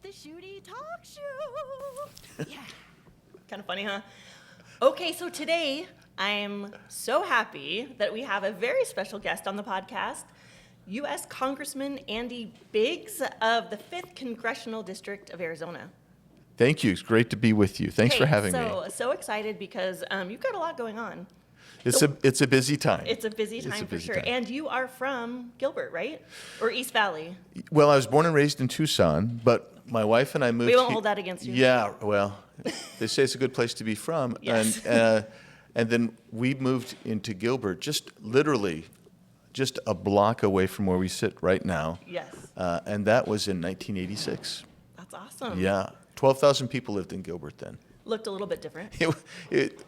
the Schude Talk Show. Yeah. Kind of funny, huh? Okay, so today I'm so happy that we have a very special guest on the podcast, U.S. Congressman Andy Biggs of the 5th Congressional District of Arizona. Thank you. It's great to be with you. Thanks for having me. So excited because you've got a lot going on. It's a busy time. It's a busy time for sure. And you are from Gilbert, right? Or East Valley? Well, I was born and raised in Tucson, but my wife and I moved. We won't hold that against you. Yeah, well, they say it's a good place to be from. Yes. And then we moved into Gilbert, just literally just a block away from where we sit right now. Yes. And that was in 1986. That's awesome. Yeah. 12,000 people lived in Gilbert then. Looked a little bit different.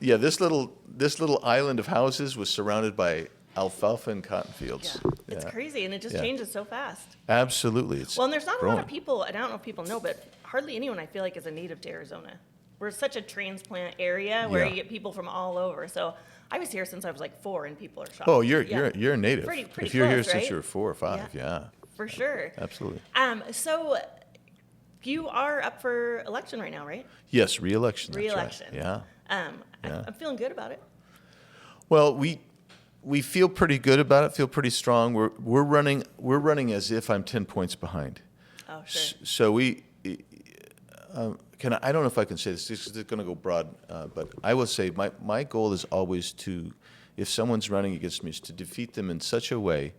Yeah, this little island of houses was surrounded by alfalfa and cotton fields. Yeah. It's crazy, and it just changes so fast. Absolutely. Well, and there's not growing. a lot of people, and I don't know if people know, but hardly anyone I feel like is a native to Arizona. We're such a transplant area where you get people from all over. So I was here since I was like 4, and people are shocked. Oh, you're a native. Pretty if you're close, here right? since you were 4 or 5, yeah. For sure. Absolutely. So you are up for election right now, right? Yes, re-election. That's Re-election. right. Yeah. I'm feeling good about it. Well, we feel pretty good about it. Feel pretty strong. We're running as if I'm 10 points behind. Oh, sure. So we I don't know if I can say this. This is going to go broad, but I will say my goal is always to, if someone's running against me, is to defeat them in such a way,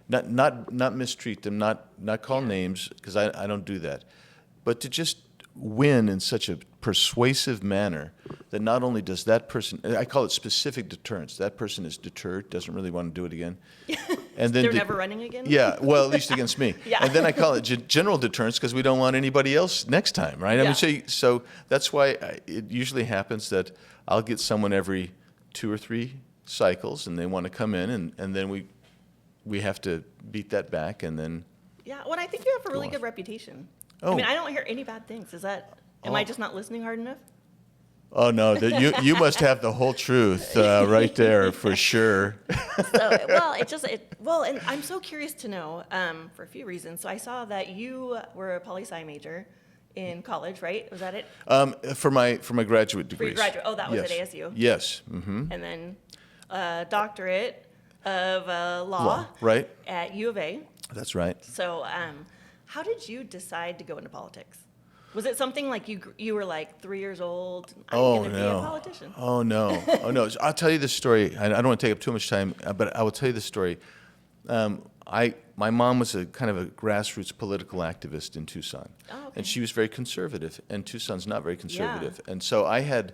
not mistreat them, not call names, because I don't do that, but to just win in such a persuasive manner that not only does that person, I call it specific deterrence, that person is deterred, doesn't really want to do it again. And then They're never running again? Yeah, well, at least against me. Yeah. And then I call it general deterrence because we don't want anybody else next time, right? Yeah. I mean, so that's why it usually happens that I'll get someone every 2 or 3 cycles, and they want to come in, and then we have to beat that back, and then. Yeah, well, I think you have a really good reputation. Oh. I mean, I don't hear any bad things. Am I just not listening hard enough? Oh no, you must have the whole truth right there for sure. And I'm so curious to know for a few reasons. So I saw that you were a poli-sci major in college, right? Was that it? For my graduate For degree. your graduate? Oh, that was Yes. at ASU. Yes. Mm-hmm. And then doctorate of law, right? at U of A. That's right. So how did you decide to go into politics? Was it something like you were like 3 years old? I'm going to be a politician. Oh no. I'll tell you the story. I don't want to take up too much time, but I will tell you the story. My mom was a kind of a grassroots political activist in Tucson, and she was very conservative. And Tucson's not very conservative, and so I had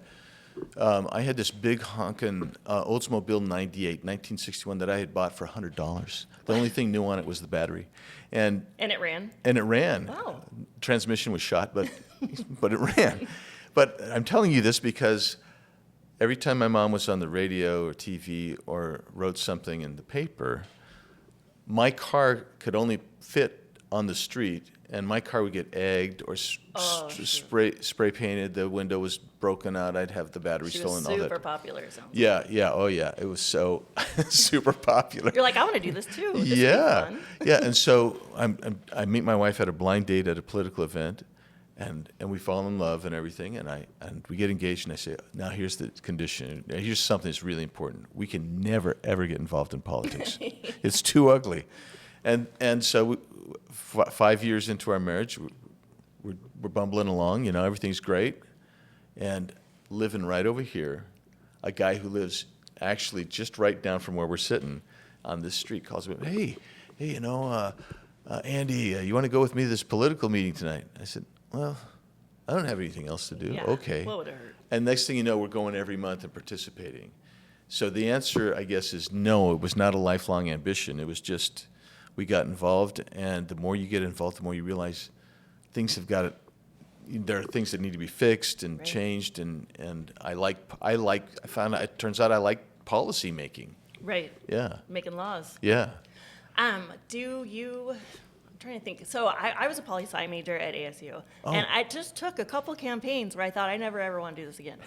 this big honkin' Oldsmobile 98, 1961 that I had bought for $100. The only thing new on it was the battery, and it ran. And it ran. Wow. Transmission was shot, but it ran. But I'm telling you this because every time my mom was on the radio or TV or wrote something in the paper, my car could only fit on the street, and my car would get egged or spray painted. The window was broken out. I'd have the battery stolen. She was all super that. popular. It sounds Yeah. Oh yeah. It was so super popular. You're like, I want to do this too. This Yeah. would be fun. Yeah. And so I meet my wife at a blind date at a political event, and we fall in love and everything, and we get engaged, and I say, now here's the condition. Here's something that's really important. We can never ever get involved in politics. It's too ugly. And so 5 years into our marriage, we're bumbling along. Everything's great, and living right over here, a guy who lives actually just right down from where we're sitting on this street calls me, hey, Andy, you want to go with me to this political meeting tonight? I said, well, I don't have anything else to do. Yeah. Okay. What would it hurt? And next thing you know, we're going every month and participating. So the answer, I guess, is no. It was not a lifelong ambition. It was just we got involved, and the more you get involved, the more you realize things have got it. There are things that need to be fixed and changed, and I found out it turns out I like policy making. Right. Yeah. Making laws. Yeah. I'm trying to think. So I was a poli-sci major at ASU, and I just took a couple campaigns where I thought I never ever want to do this again.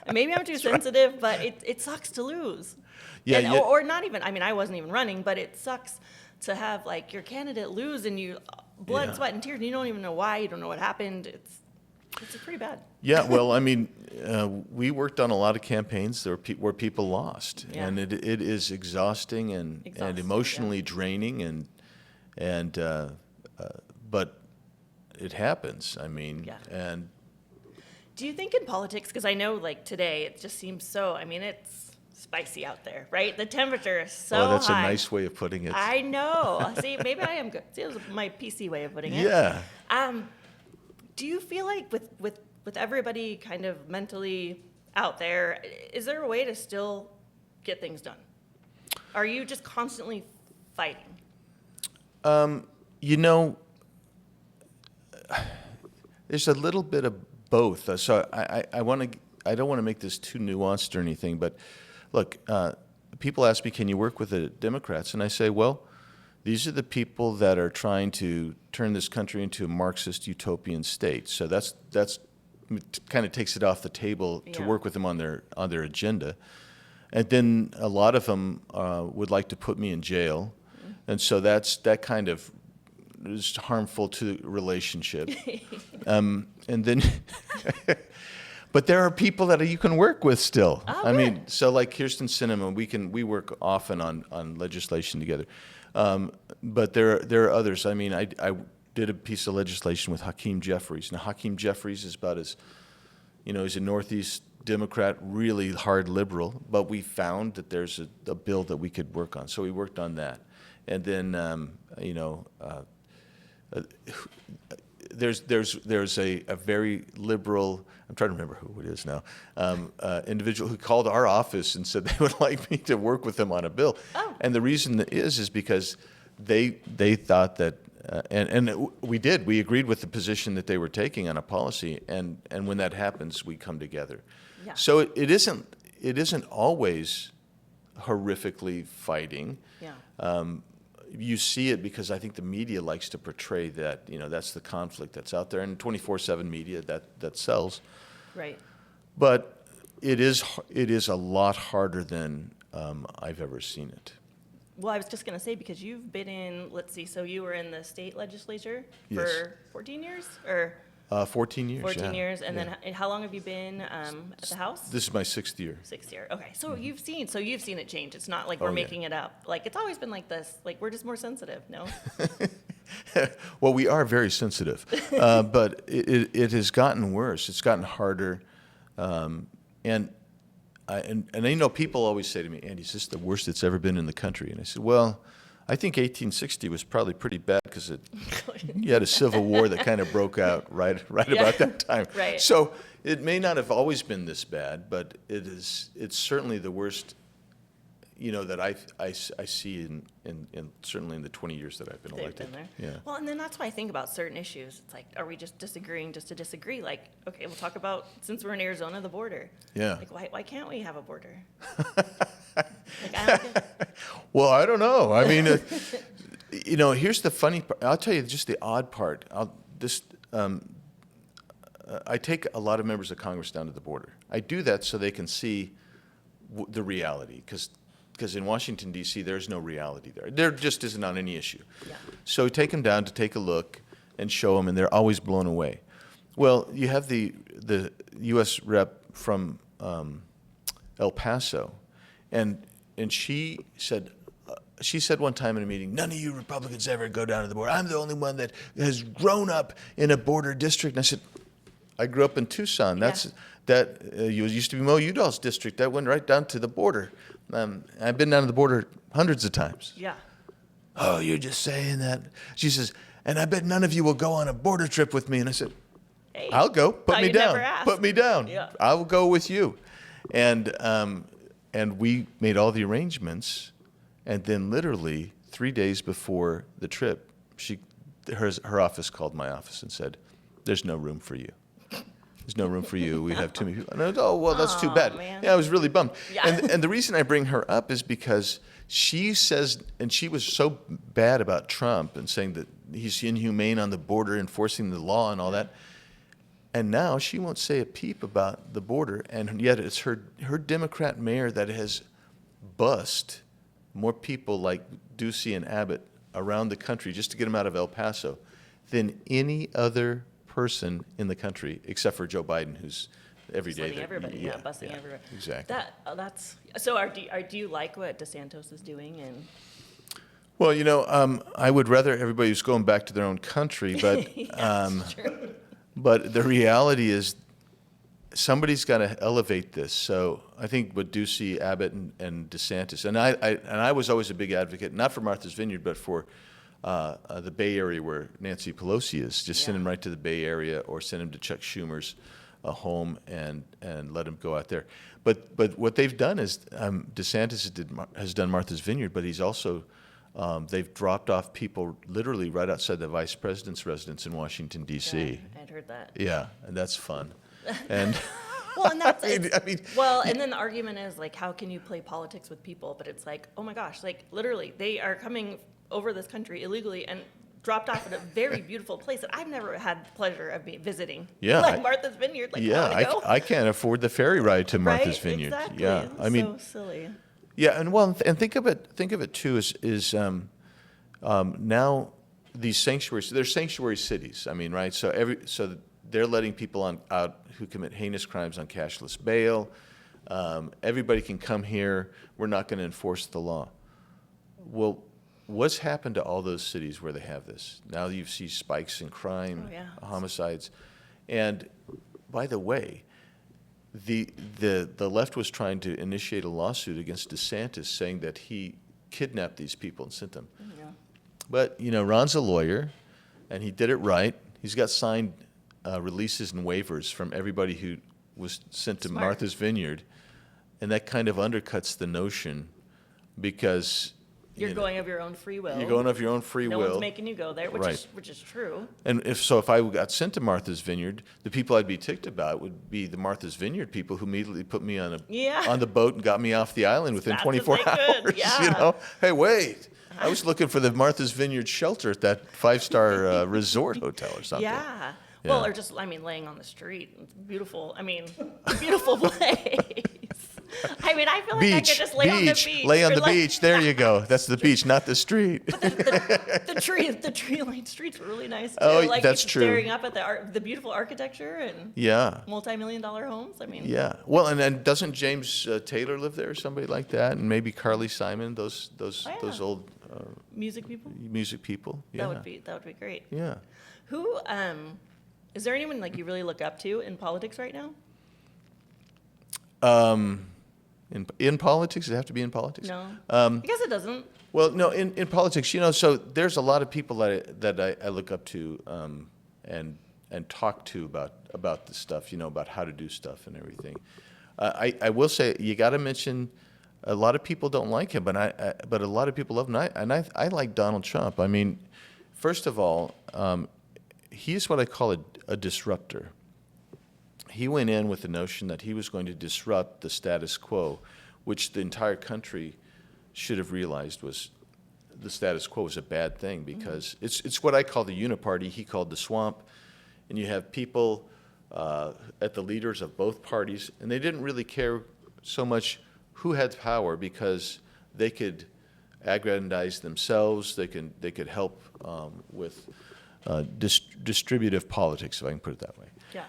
And maybe I'm too sensitive, but it sucks to lose. Yeah, or not even. I mean, I wasn't even running, but it sucks to have like your candidate lose, and blood, Yeah. sweat, and tears. And you don't even know why. You don't know what happened. It's pretty bad. Yeah, well, I mean, we worked on a lot of campaigns where people lost, Yeah. and it is exhausting and emotionally draining, but it happens. I mean, Yeah. and Do you think in politics, because I know like today it just seems so, I mean, it's spicy out there, right? The temperature is so well, that's high. a nice way of putting it. I know. See, maybe I am good. See, it was my PC way of putting it. Yeah. Do you feel like with everybody kind of mentally out there, is there a way to still get things done? Are you just constantly fighting? You know, there's a little bit of both. So I don't want to make this too nuanced or anything, but look, people ask me, can you work with the Democrats? And I say, well, these are the people that are trying to turn this country into a Marxist utopian state. So that's kind of takes it off the table to work with them on their agenda. And then a lot of them would like to put me in jail. And so that kind of is harmful to the relationship. And then, but there are people that you can work with still. Oh, I mean, good. so like Kirsten Sinema, we work often on legislation together. But there are others. I mean, I did a piece of legislation with Hakeem Jeffries. Now, Hakeem Jeffries is about as, he's a Northeast Democrat, really hard liberal, but we found that there's a bill that we could work on. So we worked on that. And then, there's a very liberal, I'm trying to remember who it is now, individual who called our office and said they would like me to work with them on a bill. Oh. And the reason is because they thought that, and we did, we agreed with the position that they were taking on a policy, and when that happens, we come together. Yeah. So it isn't always horrifically fighting. Yeah. You see it because I think the media likes to portray that, that's the conflict that's out there, and 24/7 media that sells. Right. But it is a lot harder than I've ever seen it. Well, I was just going to say, because you've been in, let's see, so you were in the state legislature Yes. for 14 years? Or 14 years. 14 yeah. years, and Yeah. then how long have you been at the House? This is my 6th year. 6th year. Okay, so you've seen it change. It's not like Oh, we're yeah. making it up. Like, it's always been like this. Like, we're just more sensitive, no? Well, we are very sensitive, but it has gotten worse. It's gotten harder, and people always say to me, "Andy, is this the worst it's ever been in the country?" And I said, "Well, I think 1860 was probably pretty bad because you had a civil war that kind of broke out right Yeah. about that time. Right. So it may not have always been this bad, but it's certainly the worst, that I see in certainly in the 20 years that I've been They've elected. been there. Yeah. Well, and then that's why I think about certain issues. It's like, are we just disagreeing just to disagree? Like, okay, we'll talk about, since we're in Arizona, the border. Yeah. Like, why can't we have a border? Like, I don't get, Well, I don't know. I mean, here's the funny part. I'll tell you just the odd part. I take a lot of members of Congress down to the border. I do that so they can see the reality, because in Washington, D.C., there's no reality there. There just isn't on any issue. Yeah. So we take them down to take a look and show them, and they're always blown away. Well, you have the U.S. rep from El Paso, and she said one time in a meeting, "None of you Republicans ever go down to the border. I'm the only one that has grown up in a border district." And I said, "I grew up in Tucson. That used to be Mo Udall's district. That went right down to the border. I've been down to the border hundreds of times." yeah. "Oh, you're just saying that." She says, "And I bet none of you will go on a border trip with me." And I said, Hey, "I'll go. Put thought me you down. never asked. Put me down. Yeah. I will go with you." And we made all the arrangements, and then literally 3 days before the trip, her office called my office and said, "There's no room for you. There's no room for you. We have too many people." And I was, "Oh, well, that's too bad." man. Yeah, I was really bummed. Yeah. And the reason I bring her up is because she says, and she was so bad about Trump and saying that he's inhumane on the border, enforcing the law and all that. And now she won't say a peep about the border, and yet it's her Democrat mayor that has bussed more people like Ducey and Abbott around the country just to get them out of El Paso. than any other person in the country, except for Joe Biden, who's every day. Letting everybody, busting everybody. Exactly. That's so. Do you like what DeSantis is doing? And Well, I would rather everybody was going back to their own country, but that's true. but the reality is somebody's got to elevate this. So I think with Ducey, Abbott, and DeSantis, and I was always a big advocate, not for Martha's Vineyard, but for the Bay Area where Nancy Pelosi is. Just send him right to the Bay Area, or send him to Chuck Schumer's home and let him go out there. But what they've done is DeSantis has done Martha's Vineyard, but he's also they've dropped off people literally right outside the vice president's residence in Washington, D.C. Yeah, I'd heard that. Yeah, and that's fun. And well, and that's I mean, well, and then the argument is like, how can you play politics with people? But it's like, oh my gosh, like literally, they are coming over this country illegally and dropped off at a very beautiful place that I've never had the pleasure of visiting. Yeah, like Martha's Vineyard. Like, I can't afford the ferry ride to Martha's right? Vineyard. Exactly. Yeah, I mean, so silly. Yeah, and think of it too is now these sanctuaries. They're sanctuary cities. I mean, right? So they're letting people out who commit heinous crimes on cashless bail. Everybody can come here. We're not going to enforce the law. Well, what's happened to all those cities where they have this? Now you see spikes in crime, homicides, and by the way, the left was trying to initiate a lawsuit against DeSantis, saying that he kidnapped these people and sent them. Yeah. But Ron's a lawyer, and he did it right. He's got signed releases and waivers from everybody who was sent to Martha's Vineyard, and that kind of undercuts the notion because you're going of your own free will. You're going of your own free will. No one's making you go there, which is true. And if I got sent to Martha's Vineyard, the people I'd be ticked about would be the Martha's Vineyard people who immediately put me on the boat and got me off the island within 24 hours. Yeah. Hey, wait. I was looking for the Martha's Vineyard shelter at that 5-star resort hotel or something. Yeah. Well, or just, laying on the street. It's beautiful. Beautiful place. I feel like I could just lay on the beach. Lay on the beach. There you go. That's the beach, not the street. But the tree-lined streets were really nice too. Oh, that's true. Staring up at the beautiful architecture and multi-million-dollar homes. Yeah. Well, and doesn't James Taylor live there or somebody like that? And maybe Carly Simon, those old music people. Music people. Yeah. That would be great. Yeah. Who is there anyone you really look up to in politics right now? In politics, does it have to be in politics? No. I guess it doesn't. Well, no. In politics, so there's a lot of people that I look up to and talk to about this stuff. About how to do stuff and everything. I will say you got to mention. A lot of people don't like him, but a lot of people love him. And I like Donald Trump. First of all, he's what I call a disruptor. He went in with the notion that he was going to disrupt the status quo, which the entire country should have realized was the status quo was a bad thing, because it's what I call the uniparty, he called the swamp, and you have people at the leaders of both parties, and they didn't really care so much who had power, because they could aggrandize themselves, they could help with distributive politics, if I can put it that way. Yeah.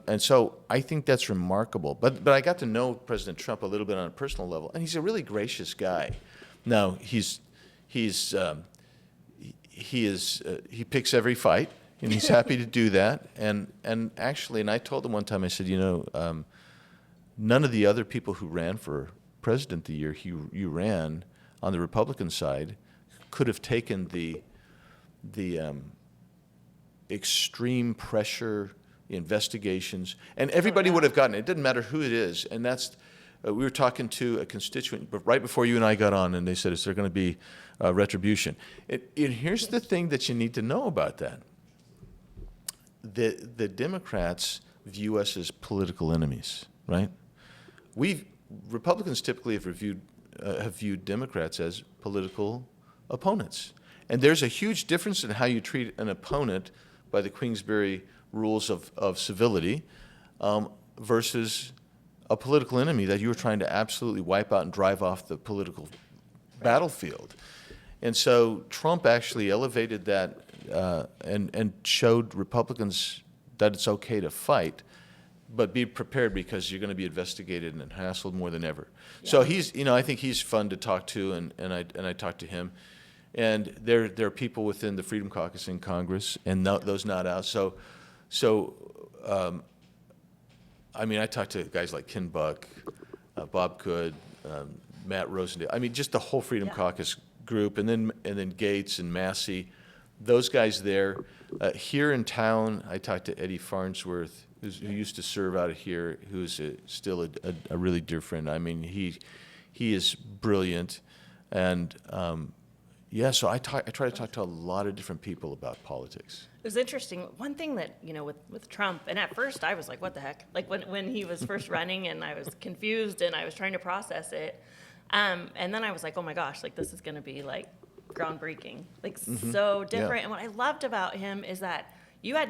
And so I think that's remarkable. But I got to know President Trump a little bit on a personal level, and he's a really gracious guy. Now he picks every fight, and he's happy to do that. And actually, I told him one time, I said, none of the other people who ran for president the year you ran on the Republican side could have taken the extreme pressure, investigations, and everybody would have gotten it. It didn't matter who it is. And that's, we were talking to a constituent right before you and I got on, and they said, is there going to be retribution? And here's the thing that you need to know about that. The Democrats view us as political enemies, right? Republicans typically have viewed Democrats as political opponents. And there's a huge difference in how you treat an opponent by the Queensberry rules of civility versus a political enemy that you were trying to absolutely wipe out and drive off the political battlefield. And so Trump actually elevated that and showed Republicans that it's okay to fight, but be prepared because you're going to be investigated and hassled more than ever. Yeah. So I think he's fun to talk to, and I talked to him. And there are people within the Freedom Caucus in Congress, and those not out. I talked to guys like Ken Buck, Bob Cood, Matt Rosendale. I mean, just the whole Freedom Caucus group, and then Gates and Massey, those guys there. Here in town, I talked to Eddie Farnsworth, who used to serve out of here, who's still a really dear friend. I mean, he is brilliant, and so I try to talk to a lot of different people about politics. It was interesting. One thing that, with Trump, and at first I was like, what the heck? Like when he was first running, and I was confused and I was trying to process it. And then I was like, oh my gosh, like this is going to be like groundbreaking, like so different. And what I loved about him is that you had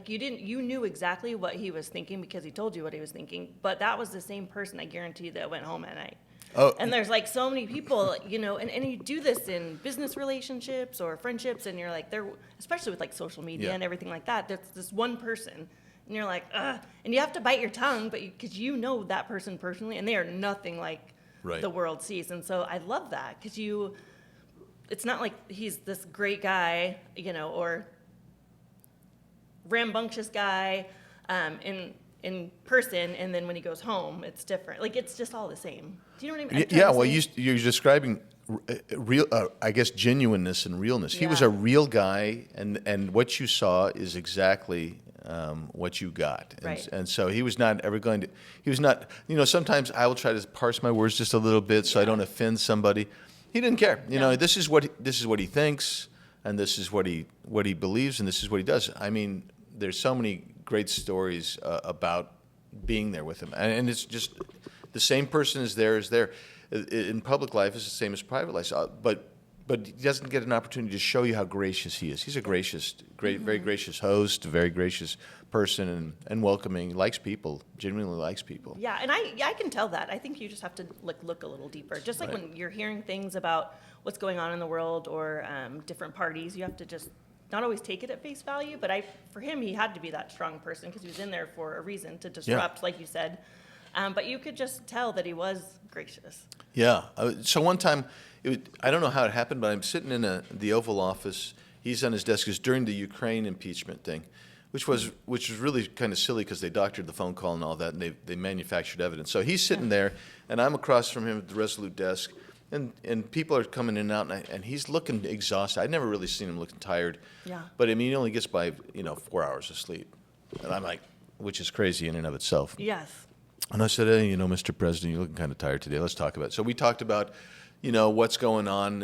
you knew exactly what he was thinking because he told you what he was thinking, but that was the same person, I guarantee, that went home at night. Oh. And there's like so many people, and you do this in business relationships or friendships, and you're like, especially with like social media and everything like that, there's this one person, and you're like, ugh, and you have to bite your tongue, but because you know that person personally, and they are nothing like the world sees. And so I love that because it's not like he's this great guy, or rambunctious guy in person, and then when he goes home, it's different. Like it's just all the same. Do you know what I mean? Yeah. Well, you're describing real, I guess, genuineness and realness. He was a real guy, and what you saw is exactly what you got. And so he was not ever going to. He was not. Sometimes I will try to parse my words just a little bit so I don't offend somebody. He didn't care. This is what he thinks, and this is what he believes, and this is what he does. I mean, there's so many great stories about being there with him, and it's just the same person is there. In public life, it's the same as private life, but he doesn't get an opportunity to show you how gracious he is. He's a very gracious host, a very gracious person, and welcoming. Likes people, genuinely likes people. Yeah, and I can tell that. I think you just have to look a little deeper. Just like when you're hearing things about what's going on in the world or different parties, you have to just not always take it at face value. But for him, he had to be that strong person because he was in there for a reason to disrupt, like you said. But you could just tell that he was gracious. Yeah. So one time, I don't know how it happened, but I'm sitting in the Oval Office. He's on his desk. It was during the Ukraine impeachment thing, which was really kind of silly because they doctored the phone call and all that, and they manufactured evidence. So he's sitting there, and I'm across from him at the Resolute desk, and people are coming in and out, and he's looking exhausted. I'd never really seen him looking tired. Yeah. But I mean, he only gets by 4 hours of sleep, and I'm like, which is crazy in and of itself. Yes. And I said, hey, Mr. President, you're looking kind of tired today. Let's talk about it. So we talked about, what's going on,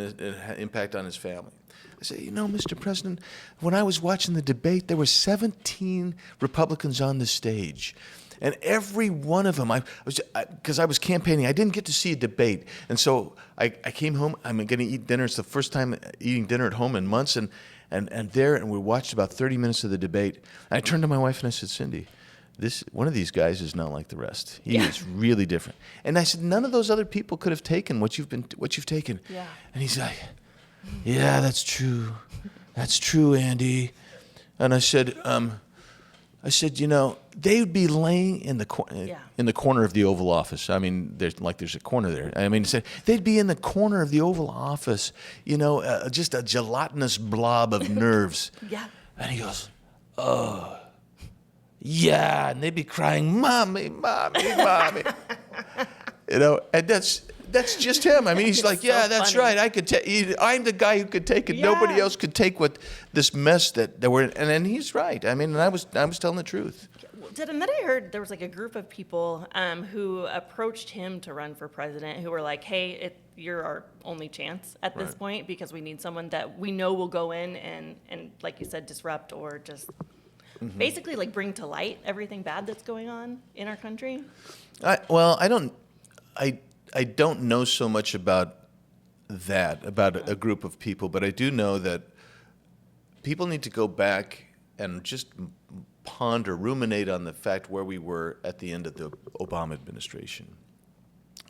impact on his family. I said, Mr. President, when I was watching the debate, there were 17 Republicans on the stage. And every one of them, because I was campaigning, I didn't get to see a debate. And so I came home. I'm going to eat dinner. It's the first time eating dinner at home in months. And we watched about 30 minutes of the debate. And I turned to my wife and I said, Cindy, one of these guys is not like the rest. He is really different. And I said, none of those other people could have taken what you've taken. Yeah. And he's like, yeah, that's true. That's true, Andy. And I said, they would be laying in the corner of the Oval Office. I mean, there's a corner there. I mean, they'd be in the corner of the Oval Office, just a gelatinous blob of nerves. Yeah. And he goes, oh. Yeah, and they'd be crying, "Mommy, mommy, mommy," and that's just him. I mean, he's like, "Yeah, that's funny. Right. I'm the guy who could take it. Yeah. Nobody else could take this mess that we're in." And then he's right. I mean, and I was telling the truth. And then I heard there was like a group of people who approached him to run for president who were like, "Hey, you're our only chance at this point because we need someone that we know will go in and like you said, disrupt or just." Mm-hmm. Basically, like bring to light everything bad that's going on in our country. I don't know so much about a group of people, but I do know that people need to go back and just ponder, ruminate on the fact where we were at the end of the Obama administration.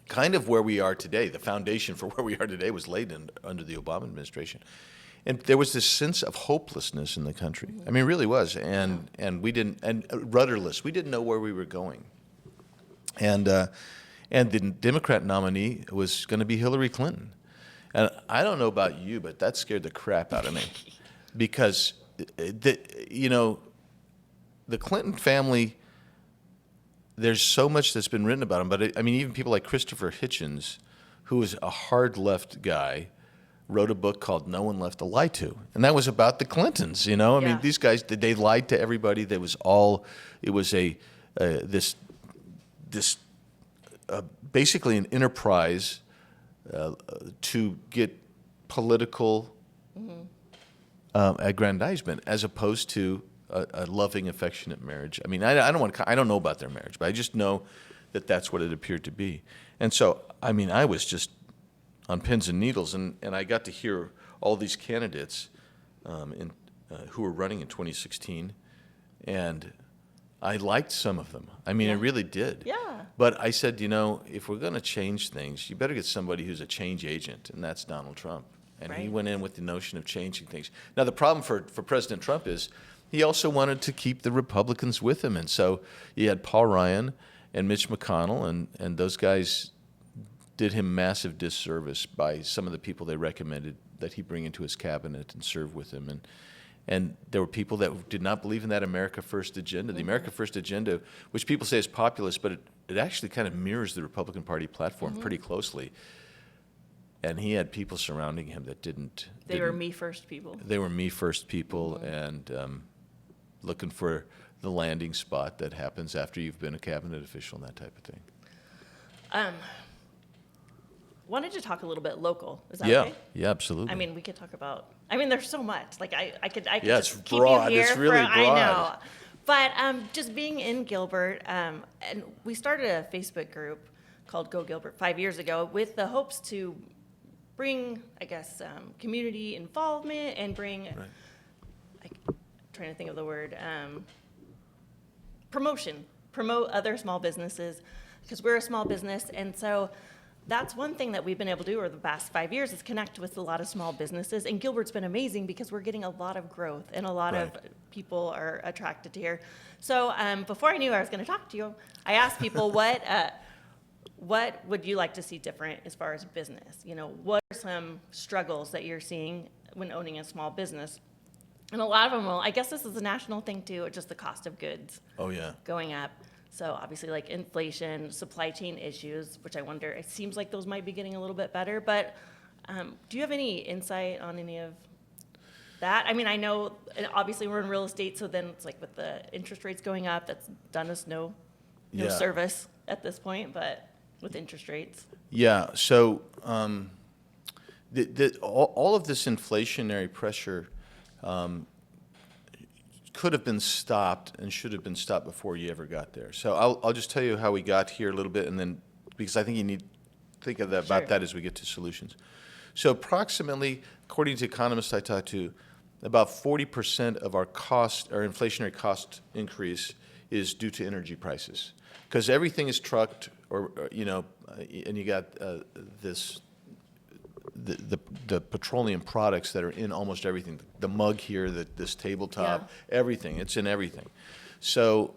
Kind of where we are today. The foundation for where we are today was laid under the Obama administration. and there was this sense of hopelessness in the country. I mean, it really was, and we didn't, and rudderless. We didn't know where we were going, and the Democrat nominee was going to be Hillary Clinton, and I don't know about you, but that scared the crap out of me, because the Clinton family. There's so much that's been written about them, but I mean, even people like Christopher Hitchens, who was a hard left guy, wrote a book called "No One Left to Lie To," and that was about the Clintons. I mean, these guys, they lied to everybody. It was basically an enterprise to get political aggrandizement, as opposed to a loving, affectionate marriage. I mean, I don't know about their marriage, but I just know that that's what it appeared to be. And so, I mean, I was just on pins and needles, and I got to hear all these candidates who were running in 2016, and I liked some of them. I mean, I really did. Yeah. But I said, if we're going to change things, you better get somebody who's a change agent, and that's Donald Trump. And he went in with the notion of changing things. Now, the problem for President Trump is he also wanted to keep the Republicans with him. And so you had Paul Ryan and Mitch McConnell, and those guys did him massive disservice by some of the people they recommended that he bring into his cabinet and serve with him. And there were people that did not believe in that America First agenda. The America First agenda, which people say is populist, but it actually kind of mirrors the Republican Party platform pretty closely. And he had people surrounding him that didn't. They were me first people. They were me first people, and looking for the landing spot that happens after you've been a cabinet official and that type of thing. Wanted to talk a little bit local. Is that Yeah, okay? yeah, absolutely. I mean, we could talk about. I mean, there's so much. Like I could Yeah, just it's keep broad. you here. It's really I know. broad. But just being in Gilbert, and we started a Facebook group called Go Gilbert 5 years ago with the hopes to bring, I guess, community involvement and bring, trying to think of the word, promote other small businesses, because we're a small business. And so that's one thing that we've been able to do over the past 5 years is connect with a lot of small businesses. And Gilbert's been amazing because we're getting a lot of growth and a lot of people are attracted to here. So before I knew I was going to talk to you, I asked people what would you like to see different as far as business? What are some struggles that you're seeing when owning a small business? And a lot of them I guess this is a national thing too, just the cost of goods going up. So obviously like inflation, supply chain issues, which I wonder, it seems like those might be getting a little bit better, but do you have any insight on any of that? I mean, I know obviously we're in real estate, so then it's like with the interest rates going up, that's done us no service at this point, but with interest rates. Yeah, so all of this inflationary pressure could have been stopped and should have been stopped before you ever got there. So I'll just tell you how we got here a little bit, and then because I think you need to think of about that as we get to solutions. So approximately, according to economists I talked to, about 40% of our inflationary cost increase is due to energy prices, because everything is trucked, and you got the petroleum products that are in almost everything. The mug here, this tabletop, everything. It's in everything. So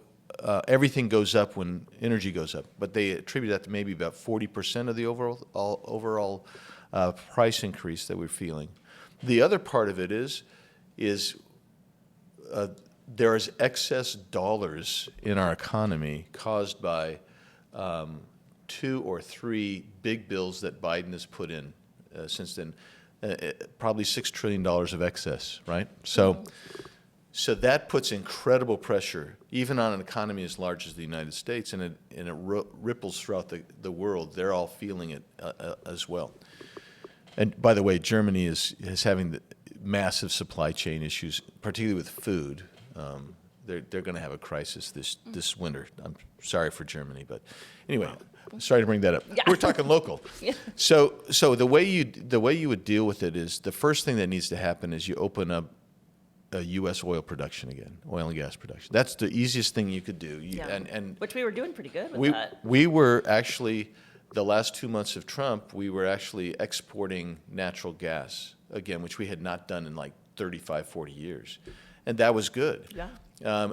everything goes up when energy goes up. But they attribute that to maybe about 40% of the overall price increase that we're feeling. The other part of it is there is excess dollars in our economy caused by 2 or 3 big bills that Biden has put in since then, probably $6 trillion of excess, right? So that puts incredible pressure, even on an economy as large as the United States, and it ripples throughout the world. They're all feeling it as well. And by the way, Germany is having massive supply chain issues, particularly with food. They're going to have a crisis this winter. I'm sorry for Germany, but anyway. Sorry to bring that up. Yeah. We're talking local. So the way you would deal with it is the first thing that needs to happen is you open up a U.S. oil production again, oil and gas production. That's the easiest thing you could do. And which we were doing pretty good with that. We were actually, the last 2 months of Trump, we were actually exporting natural gas again, which we had not done in like 35, 40 years. And that was good. Yeah.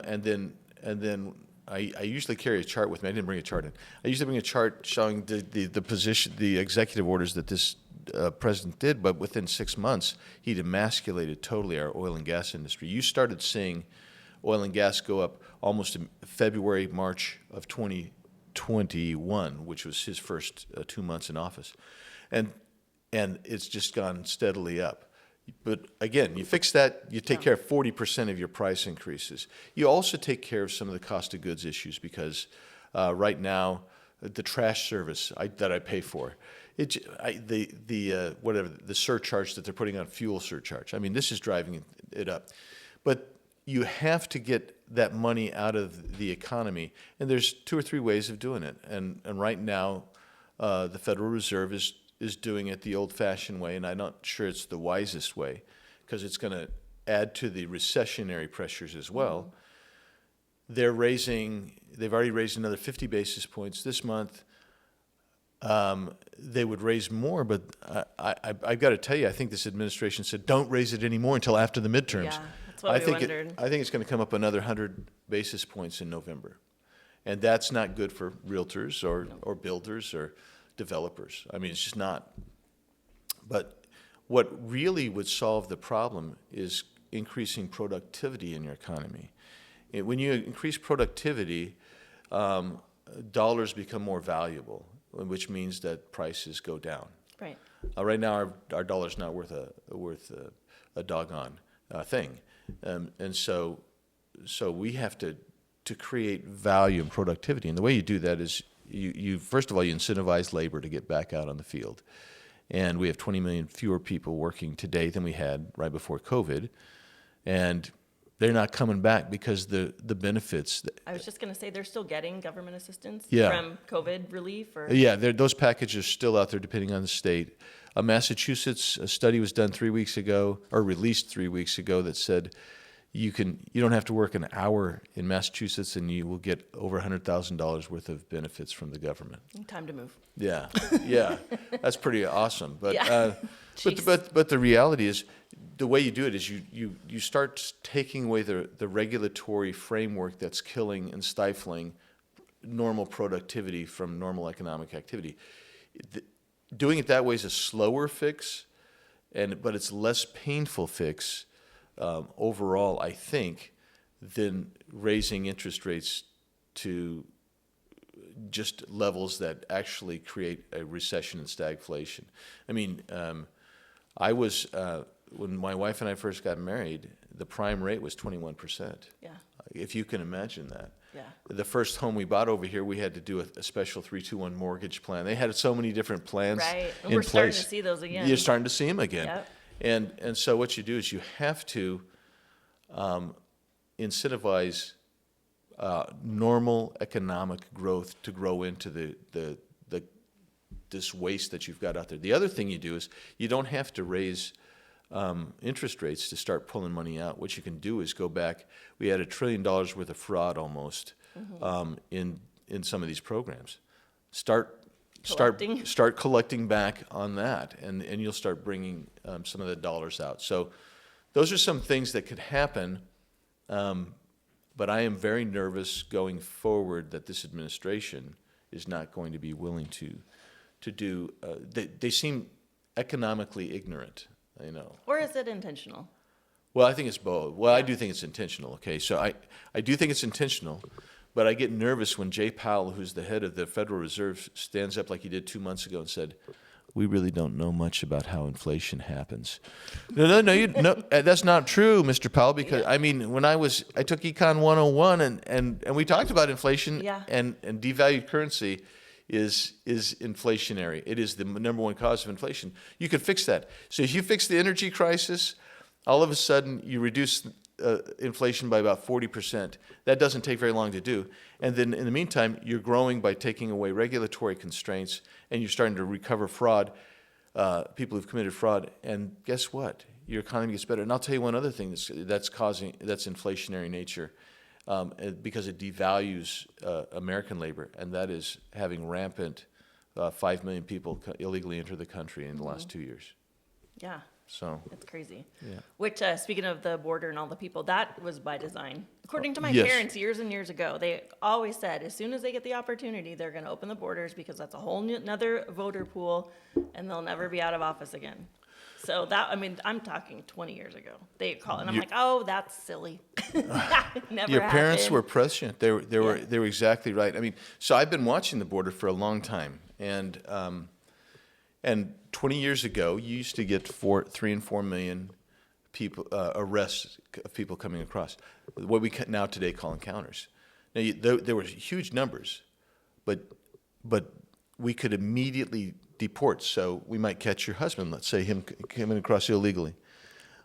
And then I usually carry a chart with me. I didn't bring a chart in. I usually bring a chart showing the position, the executive orders that this president did, but within 6 months, he'd emasculated totally our oil and gas industry. You started seeing oil and gas go up almost in February, March of 2021, which was his first 2 months in office. And it's just gone steadily up. But again, you fix that, you take care of 40% of your price increases. You also take care of some of the cost of goods issues because right now, the trash service that I pay for, the surcharge that they're putting on fuel surcharge. I mean, this is driving it up. But you have to get that money out of the economy, and there's 2 or 3 ways of doing it. And right now, the Federal Reserve is doing it the old-fashioned way, and I'm not sure it's the wisest way because it's going to add to the recessionary pressures as well. They've already raised another 50 basis points this month. They would raise more, but I've got to tell you, I think this administration said don't raise it anymore until after the midterms. Yeah, that's what we wondered. I think it's going to come up another 100 basis points in November. And that's not good for realtors or builders or developers. I mean, it's just not. But what really would solve the problem is increasing productivity in your economy. When you increase productivity, dollars become more valuable, which means that prices go down. Right. Right now, our dollar's not worth a doggone thing, and so we have to create value and productivity. And the way you do that is you first of all, you incentivize labor to get back out on the field. And we have 20 million fewer people working today than we had right before COVID. And they're not coming back because the benefits. I was just going to say they're still getting government assistance Yeah. from COVID relief? Or? Yeah, those packages are still out there depending on the state. Massachusetts, a study was done 3 weeks ago, or released 3 weeks ago, that said you don't have to work an hour in Massachusetts and you will get over $100,000 worth of benefits from the government. Time to move. Yeah, that's pretty awesome. But Yeah. but the reality is, the way you do it is you start taking away the regulatory framework that's killing and stifling normal productivity from normal economic activity. Doing it that way is a slower fix, but it's less painful fix overall, I think, than raising interest rates to just levels that actually create a recession and stagflation. I mean, when my wife and I first got married, the prime rate was 21%. Yeah. If you can imagine that. Yeah. The first home we bought over here, we had to do a special 3-2-1 mortgage plan. They had so many different plans Right. And in we're place. starting to see those again. You're starting to see them again. Yep. And so what you do is you have to incentivize normal economic growth to grow into this waste that you've got out there. The other thing you do is you don't have to raise interest rates to start pulling money out. What you can do is go back. We had $1 trillion worth of fraud almost in some of these programs. Start collecting back on that, and you'll start bringing some of the dollars out. So those are some things that could happen, but I am very nervous going forward that this administration is not going to be willing to do. They seem economically ignorant, you know. Or is it intentional? Well, I think it's both. Well, I do think it's intentional, okay? So I do think it's intentional, but I get nervous when Jay Powell, who's the head of the Federal Reserve, stands up like he did 2 months ago and said, we really don't know much about how inflation happens. No, that's not true, Mr. Powell, because, I mean, when I took Econ 101 and we talked about inflation, and devalued currency is inflationary. It is the number one cause of inflation. You could fix that. So if you fix the energy crisis, all of a sudden you reduce inflation by about 40%. That doesn't take very long to do. And then in the meantime, you're growing by taking away regulatory constraints, and you're starting to recover fraud, people who've committed fraud. And guess what? Your economy gets better. And I'll tell you one other thing that's inflationary nature, because it devalues American labor, and that is having rampant 5 million people illegally enter the country in the last 2 years. Yeah. So It's crazy. Yeah. Which, speaking of the border and all the people, that was by design. According to my Yes. parents years and years ago, they always said as soon as they get the opportunity, they're going to open the borders because that's a whole another voter pool and they'll never be out of office again. So that, I mean, I'm talking 20 years ago. They call, and I'm like, oh, that's silly. Never your parents happened. were prescient. They were Yeah. they were exactly right. I mean, so I've been watching the border for a long time, and 20 years ago, you used to get 3 and 4 million people arrests of people coming across. What we now today call encounters. Now there were huge numbers, but we could immediately deport. So we might catch your husband, let's say him coming across illegally.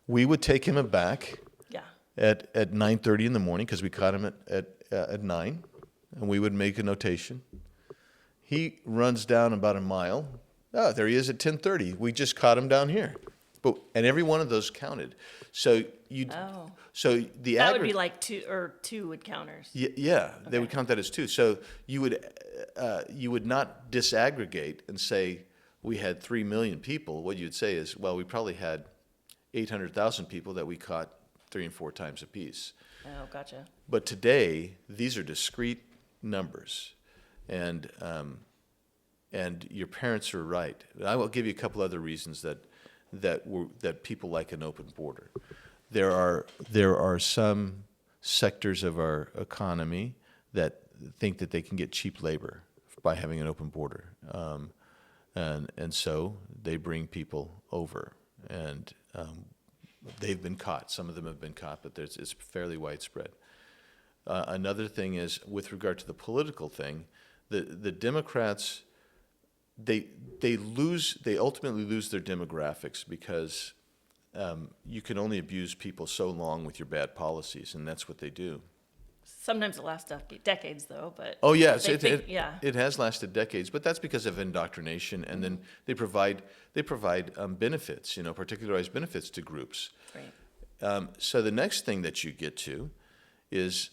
We would take him back Yeah. at 9:30 in the morning because we caught him at 9, and we would make a notation. He runs down about a mile. Oh, there he is at 10:30. We just caught him down here. And every one of those counted. So Oh. so the That would aggregate. be like two encounters. Yeah, they would Okay. count that as 2. So you would not disaggregate and say we had 3 million people. What you'd say is, well, we probably had 800,000 people that we caught 3 and 4 times apiece. Oh, gotcha. But today, these are discrete numbers, and your parents are right. I will give you a couple other reasons that people like an open border. There are some sectors of our economy that think that they can get cheap labor by having an open border, and so they bring people over, and they've been caught. Some of them have been caught, but it's fairly widespread. Another thing is with regard to the political thing, the Democrats, they ultimately lose their demographics because you can only abuse people so long with your bad policies, and that's what they do. Sometimes it lasts decades, though. But Oh yes, yeah. it has lasted decades, but that's because of indoctrination, and then they provide benefits, particularized benefits to groups. Right. So the next thing that you get to is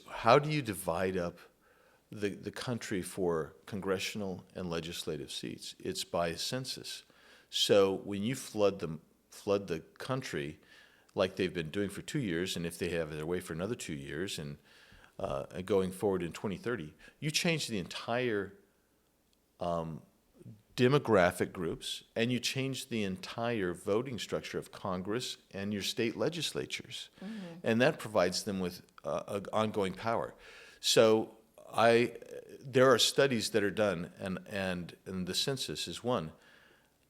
how do you divide up the country for congressional and legislative seats? It's by a census. So when you flood the country like they've been doing for 2 years, and if they have their way for another 2 years, and going forward in 2030, you change the entire demographic groups, and you change the entire voting structure of Congress and your state legislatures, and that provides them with ongoing power. So there are studies that are done, and the census is one.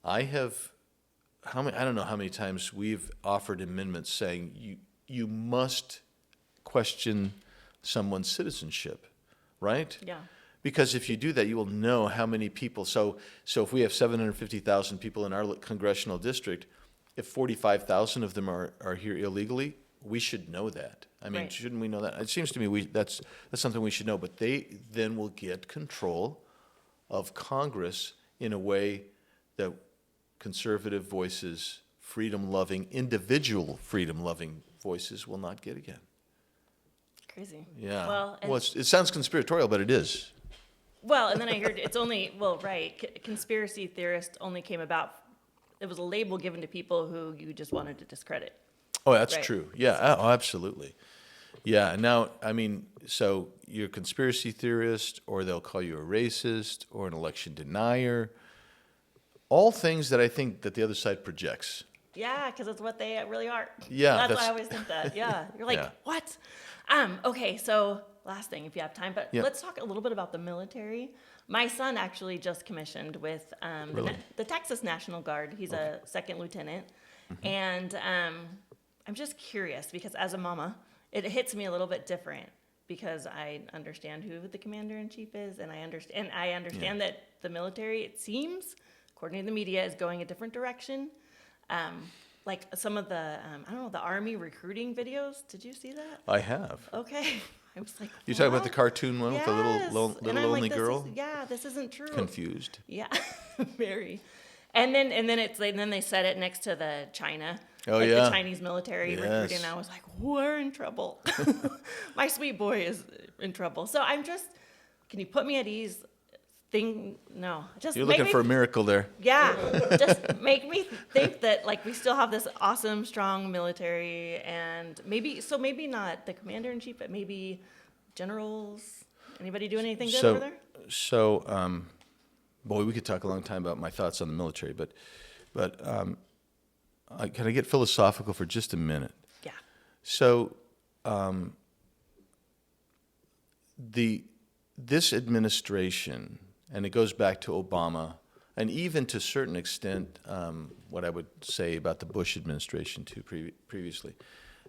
I don't know how many times we've offered amendments saying you must question someone's citizenship, right? Yeah. Because if you do that, you will know how many people. So if we have 750,000 people in our congressional district, if 45,000 of them are here illegally, we should know that. I mean, Right. Shouldn't we know that? It seems to me that's something we should know. But they then will get control of Congress in a way that conservative voices, freedom-loving, individual freedom-loving voices will not get again. Crazy. Yeah. Well, and, It sounds conspiratorial, but it is. and then I heard it's only, right, conspiracy theorist only came about, it was a label given to people who you just wanted to discredit. Oh, that's Right. true. Yeah, oh, absolutely. Yeah, now, I mean, so you're a conspiracy theorist, or they'll call you a racist, or an election denier. All things that I think that the other side projects. Yeah, because it's what they really are. Yeah, That's why that's- I always think that. Yeah. You're like, Yeah. what? Okay, so last thing, if you have time, but Yeah. let's talk a little bit about the military. My son actually just commissioned with Really? the Texas National Guard. He's a second lieutenant. Mm-hmm. And I'm just curious because as a mama, it hits me a little bit different because I understand who the commander-in-chief is, and I understand that the military, it seems, according to the media, is going a different direction. Like some of the, the Army recruiting videos. Did you see that? I have. Okay. I was like, You talking about the what? cartoon one with the Yes. little And I'm lonely like, girl? this isn't true. Confused. Yeah, very. And then they set it next to the China. Oh, like yeah. The Chinese military recruiting. Yes. And I was like, we're in trouble. My sweet boy is in trouble. So can you put me at ease? thing. No, just You're make looking me for a miracle there. Yeah, just make me think that like we still have this awesome, strong military, and maybe not the commander in chief, but maybe generals. Anybody doing anything good over there? Boy, we could talk a long time about my thoughts on the military, but can I get philosophical for just a minute? Yeah. So, this administration, and it goes back to Obama, and even to a certain extent, what I would say about the Bush administration too previously,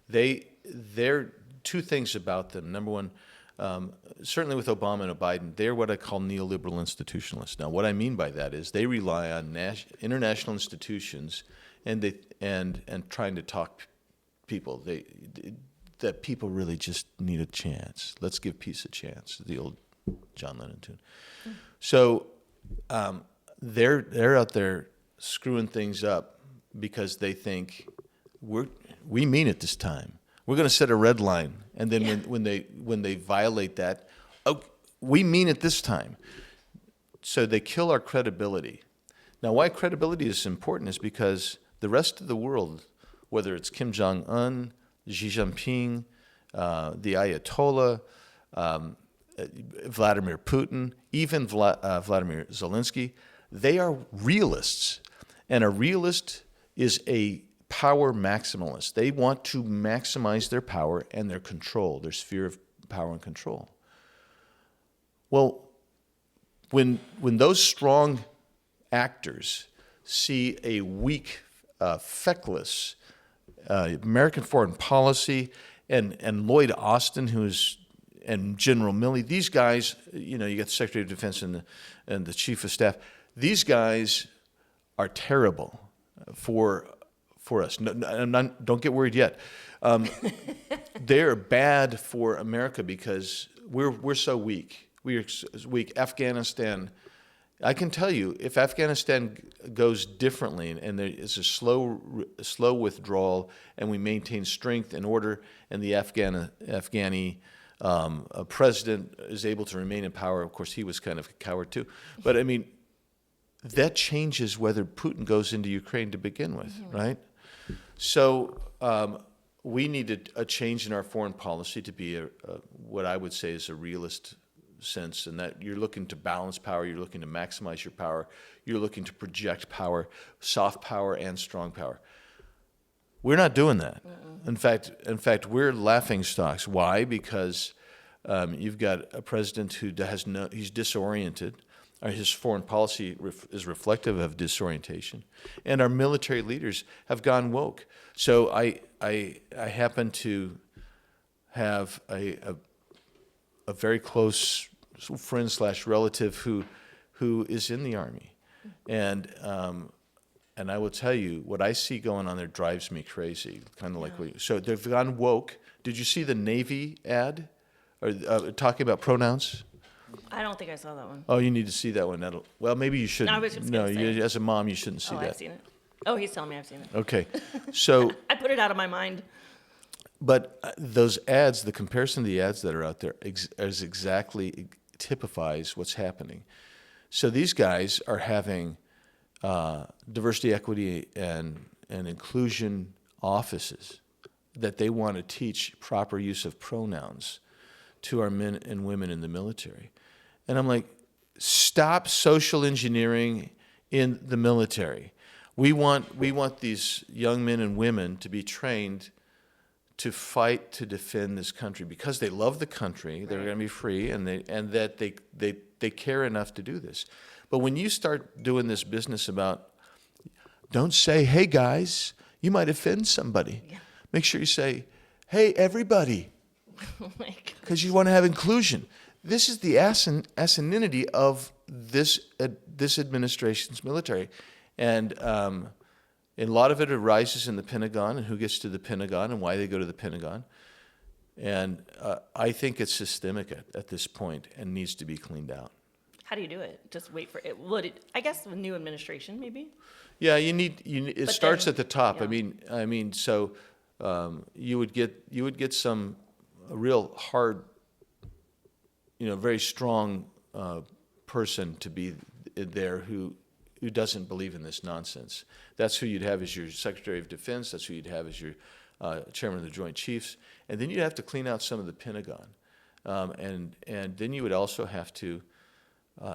there are two things about them. Number one, certainly with Obama and Biden, they're what I call neoliberal institutionalists. Now, what I mean by that is they rely on international institutions and trying to talk people. That people really just need a chance. Let's give peace a chance. The old John Lennon tune. So they're out there screwing things up because they think we mean it this time. We're going to set a red line, and then when they violate that, oh, we mean it this time. So they kill our credibility. Now, why credibility is important is because the rest of the world, whether it's Kim Jong-un, Xi Jinping, the Ayatollah, Vladimir Putin, even Vladimir Zelensky, they are realists. And a realist is a power maximalist. They want to maximize their power and their control, their sphere of power and control. Well, when those strong actors see a weak, feckless American foreign policy, and Lloyd Austin, and General Milley, these guys, you got the Secretary of Defense and the Chief of Staff. These guys are terrible for us. Don't get worried yet. They're bad for America because we're so weak. We're weak. Afghanistan. I can tell you, if Afghanistan goes differently and there is a slow withdrawal, and we maintain strength and order, and the Afghani president is able to remain in power, of course, he was kind of a coward too. But I mean, that changes whether Putin goes into Ukraine to begin with, right? So we need a change in our foreign policy to be what I would say is a realist sense, and that you're looking to balance power, you're looking to maximize your power, you're looking to project power, soft power and strong power. We're not doing that. In fact, we're laughing stocks. Why? Because you've got a president who he's disoriented. His foreign policy is reflective of disorientation, and our military leaders have gone woke. So I happen to have a very close friend / relative who is in the Army, and I will tell you what I see going on there drives me crazy. Kind of like so they've gone woke. Did you see the Navy ad, or talking about pronouns? I don't think I saw that one. Oh, you need to see that one. Well, maybe you shouldn't. No, I was just gonna say. As a mom, you shouldn't see that. I've seen it. Oh, he's telling me I've seen it. Okay, so. I put it out of my mind. But those ads, the comparison of the ads that are out there exactly typifies what's happening. So these guys are having diversity, equity, and inclusion offices that they want to teach proper use of pronouns to our men and women in the military. And I'm like, stop social engineering in the military. We want these young men and women to be trained to fight to defend this country because they love the country. They're going to be free, and that they care enough to do this. But when you start doing this business about, don't say, "Hey guys," you might offend somebody. Yeah. Make sure you say, "Hey everybody," because you want to have inclusion. This is the asininity of this administration's military, and a lot of it arises in the Pentagon and who gets to the Pentagon and why they go to the Pentagon. And I think it's systemic at this point and needs to be cleaned out. How do you do it? Just wait for it? I guess with new administration, maybe? Yeah, it starts at the top. Yeah. I mean, so you would get some real hard, very strong person to be there who doesn't believe in this nonsense. That's who you'd have as your Secretary of Defense. That's who you'd have as your Chairman of the Joint Chiefs. And then you'd have to clean out some of the Pentagon. And then you would also have to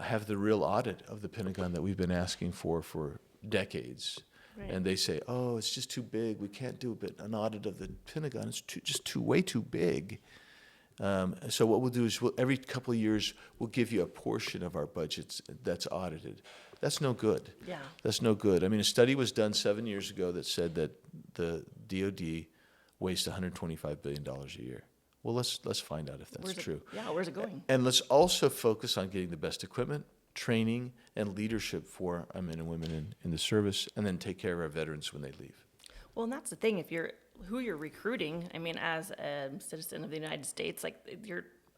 have the real audit of the Pentagon that we've been asking for decades. Right. And they say, oh, it's just too big. We can't do an audit of the Pentagon. It's way too big. So what we'll do is every couple of years, we'll give you a portion of our budgets that's audited. That's no good. Yeah. That's no good. I mean, a study was done 7 years ago that said that the DOD wastes $125 billion a year. Well, let's find out if that's true. Where's it going? And let's also focus on getting the best equipment, training, and leadership for our men and women in the service, and then take care of our veterans when they leave. Well, and that's the thing. If you're who you're recruiting, I mean, as a citizen of the United States, like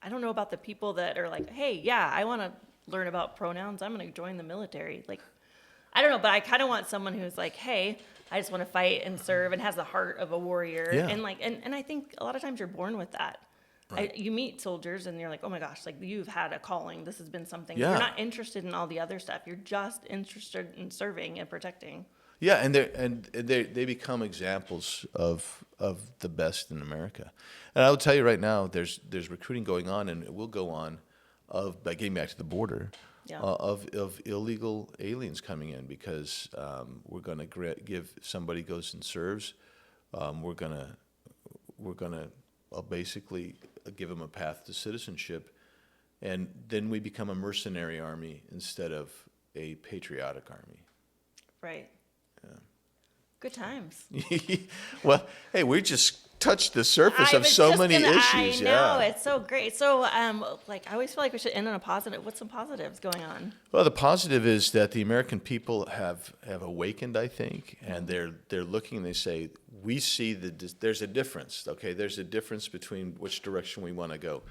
I don't know about the people that are like, hey, yeah, I want to learn about pronouns. I'm going to join the military. Like, I don't know, but I kind of want someone who's like, hey, I just want to fight and serve and has the heart of a warrior. Yeah. And like, and I think a lot of times you're born with that. Right. You meet soldiers and you're like, oh my gosh, like you've had a calling. This has been something. Yeah. You're not interested in all the other stuff. You're just interested in serving and protecting. Yeah, and they become examples of the best in America. And I will tell you right now, there's recruiting going on, and it will go on, by getting back to the border, of illegal aliens coming in, because we're going to give, if somebody goes and serves, we're going to basically give them a path to citizenship, and then we become a mercenary army instead of a patriotic army. Right. Good times. Well, hey, we just touched the surface of so many issues. I know, it's so great. So, like, I always feel like we should end on a positive. What's some positives going on? Well, the positive is that the American people have awakened, I think, and they're looking and they say, we see there's a difference, okay? There's a difference between which direction we want to go.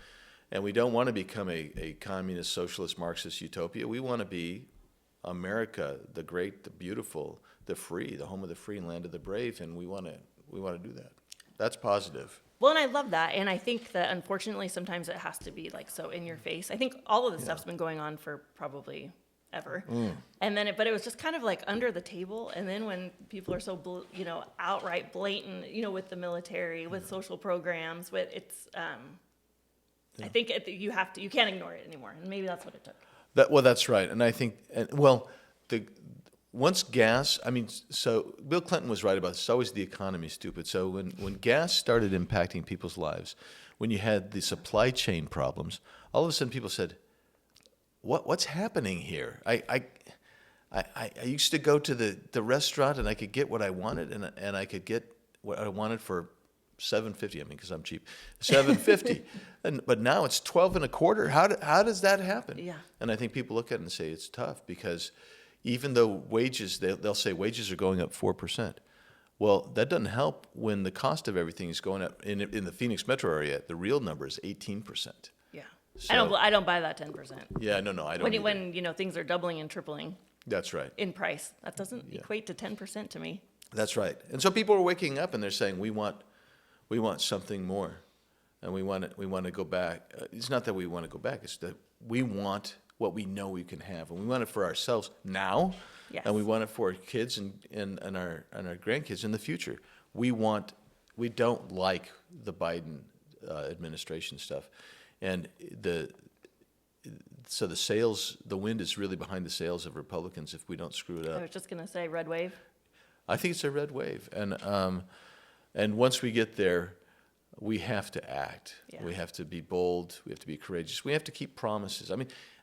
And we don't want to become a communist, socialist, Marxist utopia. We want to be America, the great, the beautiful, the free, the home of the free and land of the brave, and we want to do that. That's positive. Well, and I love that, and I think that unfortunately sometimes it has to be like so in your face. I think all of this stuff's been going on for probably ever, and then but it was just kind of like under the table, and then when people are so outright blatant, with the military, with social programs, with it's, I think you can't ignore it anymore, and maybe that's what it took. That's right, and I think once gas, so Bill Clinton was right about this. It's always the economy, stupid. So when gas started impacting people's lives, when you had the supply chain problems, all of a sudden people said, "What's happening here?" I used to go to the restaurant and I could get what I wanted, and I could get what I wanted for $7.50. Because I'm cheap, $7.50. But now it's $12.25. How does that happen? Yeah. And I think people look at it and say it's tough because even though wages, they'll say wages are going up 4%. Well, that doesn't help when the cost of everything is going up. In the Phoenix metro area, the real number is 18%. Yeah. So, I don't buy that 10%. Yeah, no, I don't. When things are doubling and tripling. That's right. In price, that doesn't equate to 10% to me. That's right. And so people are waking up and they're saying we want something more, and we want to go back. It's not that we want to go back. It's that we want what we know we can have, and we want it for ourselves now, and we want it for our kids and our grandkids in the future. We don't like the Biden administration stuff, and the wind is really behind the sails of Republicans if we don't screw it up. I was just gonna say red wave. I think it's a red wave, and once we get there, we have to act. Yeah. We have to be bold. We have to be courageous. We have to keep promises. I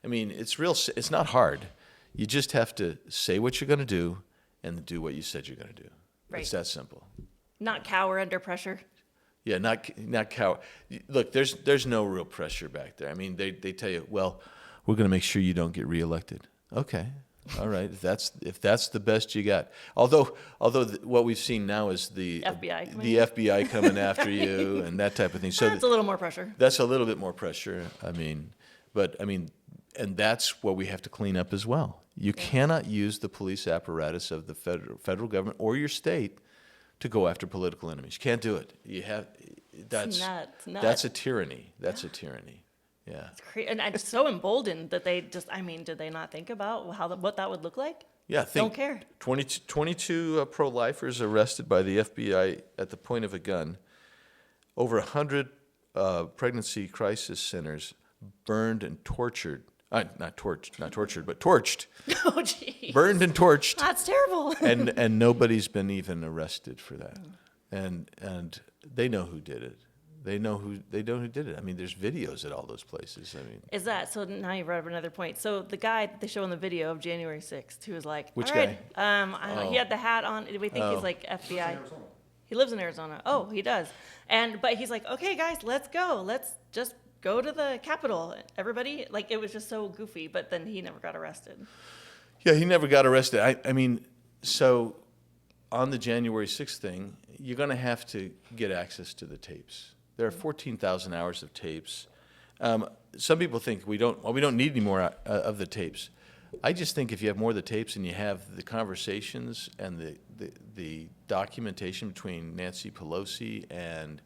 mean, it's not hard. You just have to say what you're going to do and do what you said you're going to do. Right. It's that simple. Not cower under pressure. Yeah, not cower. Look, there's no real pressure back there. I mean, they tell you, well, we're going to make sure you don't get reelected. Okay. All right, if that's the best you got. Although what we've seen now is the FBI coming after you and that type of thing. So that's a little more pressure. That's a little bit more pressure. And that's what we have to clean up as well. You cannot use the police apparatus of the federal government or your state to go after political enemies. You can't do it. You have that's nuts. That's a tyranny. That's a tyranny. Yeah. It's crazy. And I'm so emboldened that they just, I mean, did they not think about what that would look like? Yeah, Don't care. 22 pro-lifers arrested by the FBI at the point of a gun. Over 100 pregnancy crisis centers burned and tortured. Not tortured, but torched. Oh, geez. Burned and torched. That's terrible. and nobody's been even arrested for that. And they know who did it. They know who did it. I mean, there's videos at all those places. I mean, Is that so? Now you brought up another point. So the guy that they show in the video of January 6th, who was like, Which all right, guy? I don't know, he had the hat on. Do we think he's like FBI? He lives in Arizona. Oh, he does. But he's like, okay, guys, let's go. Let's just go to the Capitol. Everybody, like, it was just so goofy. But then he never got arrested. yeah, he never got arrested. I mean, so on the January 6th thing, you're going to have to get access to the tapes. There are 14,000 hours of tapes. Some people think we don't need any more of the tapes. I just think if you have more of the tapes and you have the conversations and the documentation between Nancy Pelosi and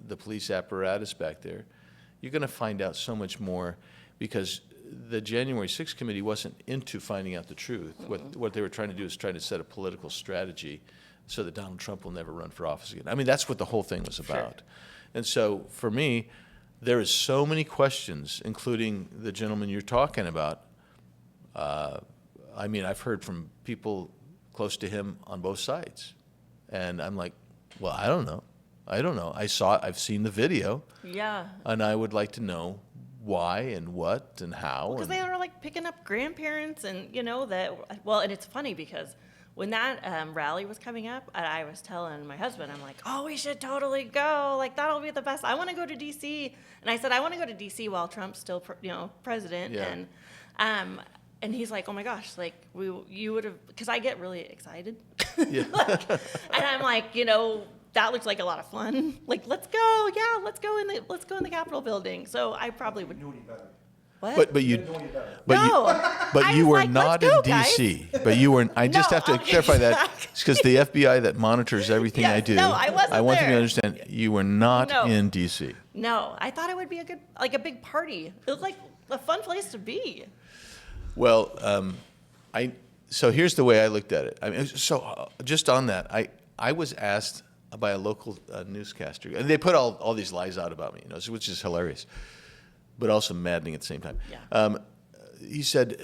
the police apparatus back there, you're going to find out so much more, because the January 6th committee wasn't into finding out the truth. What they were trying to do is trying to set a political strategy so that Donald Trump will never run for office again. I mean, that's what the whole thing was about. Sure. And so for me, there is so many questions, including the gentleman you're talking about. I mean, I've heard from people close to him on both sides. And I'm like, well, I don't know. I've seen the video. Yeah. And I would like to know why and what and how. Because they were like picking up grandparents and, and it's funny because when that rally was coming up, I was telling my husband, I'm like, oh, we should totally go. Like, that'll be the best. I want to go to D.C. And I said, I want to go to D.C. while Trump's still, president. Yeah. And he's like, oh my gosh, like you would have, because I get really excited. Yeah. And I'm like, that looks like a lot of fun. Like, let's go. Yeah, let's go in the Capitol building. So I probably would. What? But you I you was were like, not let's in go, guys. D.C. But you were. I just No, have to okay, clarify that. exactly. It's because the FBI that monitors everything Yes, I do. no, I wasn't want you to there. understand you were not No. in D.C. No, I thought it would be a big party. It was like a fun place to be. Well, so here's the way I looked at it. I mean, just on that, I was asked by a local newscaster, and they put all these lies out about me, which is hilarious, but also maddening at the same time. Yeah. He said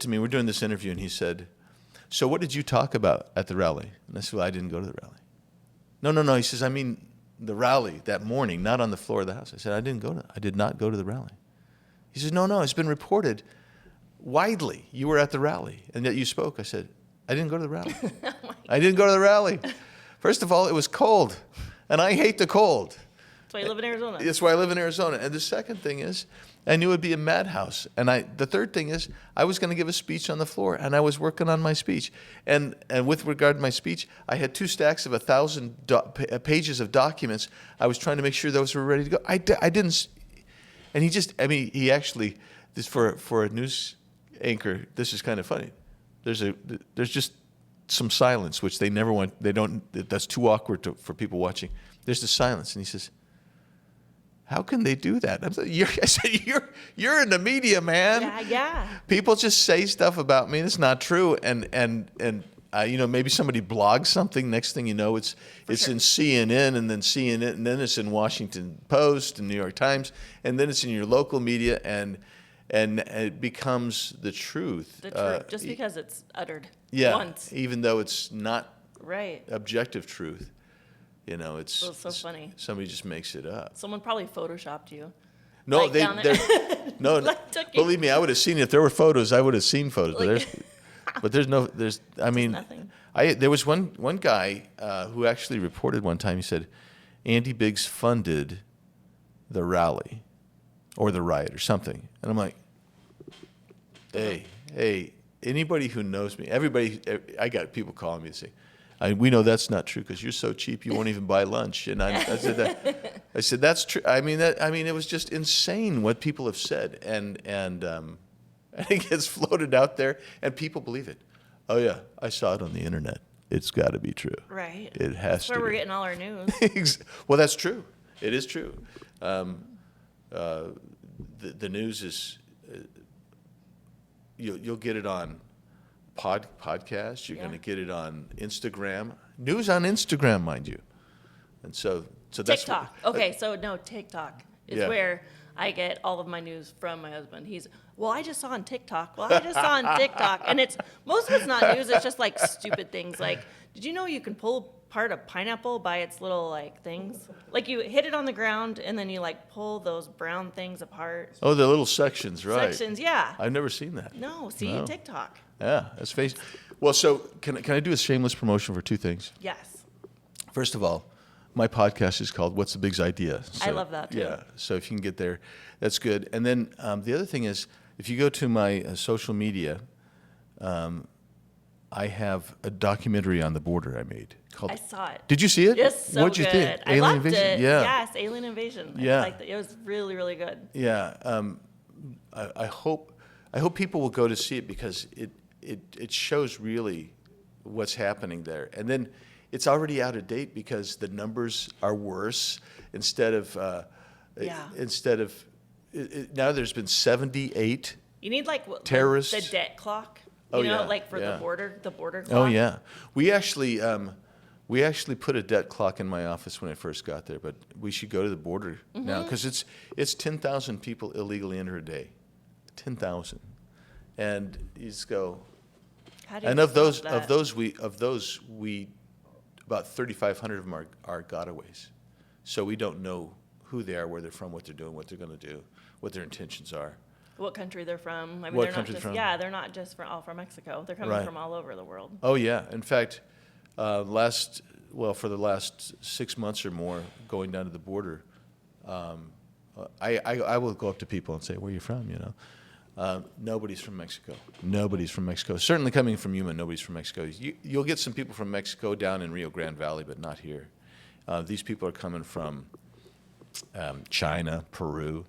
to me, we're doing this interview, and he said, so what did you talk about at the rally? And I said, well, I didn't go to the rally. No. He says, I mean, the rally that morning, not on the floor of the House. I said, I did not go to the rally. He says, no, it's been reported widely. You were at the rally, and yet you spoke. I said, I didn't go to the rally. I didn't go to the rally. First of all, it was cold, and I hate the cold. That's why you live in Arizona. That's why I live in Arizona. And the second thing is, I knew it would be a madhouse. And the third thing is, I was going to give a speech on the floor, and I was working on my speech. And with regard to my speech, I had 2 stacks of 1,000 pages of documents. I was trying to make sure those were ready to go. I didn't. And he actually, this for a news anchor, this is kind of funny. There's just some silence, which they never want. They don't. That's too awkward for people watching. There's the silence, and he says, "How can they do that?" I said, "You're in the media, man. Yeah. People just say stuff about me that's not true, and maybe somebody blogs something. Next thing you know, it's sure. in CNN, and then CNN, and then it's in Washington Post and New York Times, and then it's in your local media, and it becomes the truth. The truth, just because it's uttered Yeah, once. even though it's not Right. objective truth. It's so funny. Somebody just makes it up. Someone probably photoshopped you. No, Like down there. no. Like took you. Believe me, I would have seen it. If there were photos, I would have seen photos. But there's nothing. There was one guy who actually reported one time. He said, Andy Biggs funded the rally, or the riot, or something. And I'm like, hey, anybody who knows me, I got people calling me and say, we know that's not true because you're so cheap you won't even buy lunch. And I said that's true. I mean it was just insane what people have said, and it gets floated out there, and people believe it. Oh yeah, I saw it on the internet. It's got to be true. Right. It has That's to. where we're be. getting all our news. Well, that's true. It is true. the news is you'll get it on podcasts. You're going to get it on Instagram. News on Instagram, mind you. And so that's TikTok. Okay, so no, TikTok is where I get all of my news from my husband. I just saw on TikTok. Well, I just saw on TikTok. And most of it's not news. It's just like stupid things. Like, did you know you can pull apart a pineapple by its little like things? Like you hit it on the ground and then you like pull those brown things apart. Oh, the little sections, right? Sections, yeah. I've never seen that. No, see, No. TikTok. Yeah, that's face. Well, so can I do a shameless promotion for two things? Yes. First of all, my podcast is called "What's the Biggs Idea?" So, I love that too. Yeah, so if you can get there, that's good. And then the other thing is, if you go to my social media, I have a documentary on the border I made called. I saw it. Did you see it? Yes, so What'd you good. think? I Alien loved Invasion? it. Yeah. Yes, Alien Invasion. Yeah. I liked it. It was really, really good. Yeah, I hope people will go to see it because it shows really what's happening there. And then it's already out of date because the numbers are worse. Instead of now there's been 78. You need like terrorists. the debt clock. Oh, You know, yeah, like for yeah. the border clock. Oh yeah, we actually put a debt clock in my office when I first got there, but we should go to the border now because it's 10,000 people illegally enter a day, 10,000, and you just go. How do you And of stop those that? we about 3,500 of them are gotaways, so we don't know who they are, where they're from, what they're doing, what they're going to do, what their intentions are. What country they're from? I mean, What they're not country just they're from. yeah, they're not just all from Mexico. They're coming Right. from all over the world. Oh yeah, in fact, for the last 6 months or more, going down to the border, I will go up to people and say, "Where are you from?" You know, nobody's from Mexico. Nobody's from Mexico. Certainly coming from Yuma, nobody's from Mexico. You'll get some people from Mexico down in Rio Grande Valley, but not here. These people are coming from China, Peru.